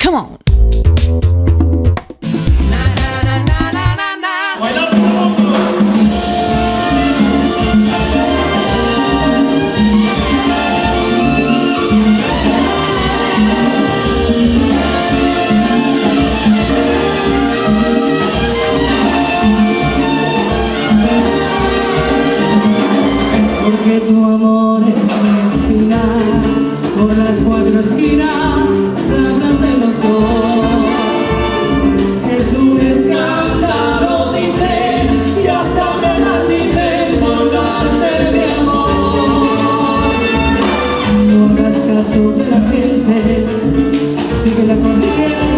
Come on. Porque tu amor es mi espina, por las cuatro esquinas se hablan de los dos. Es un escándalo, dicen, y hasta me maldicen por darte mi amor. No hagas caso de la gente, sigue la corriente.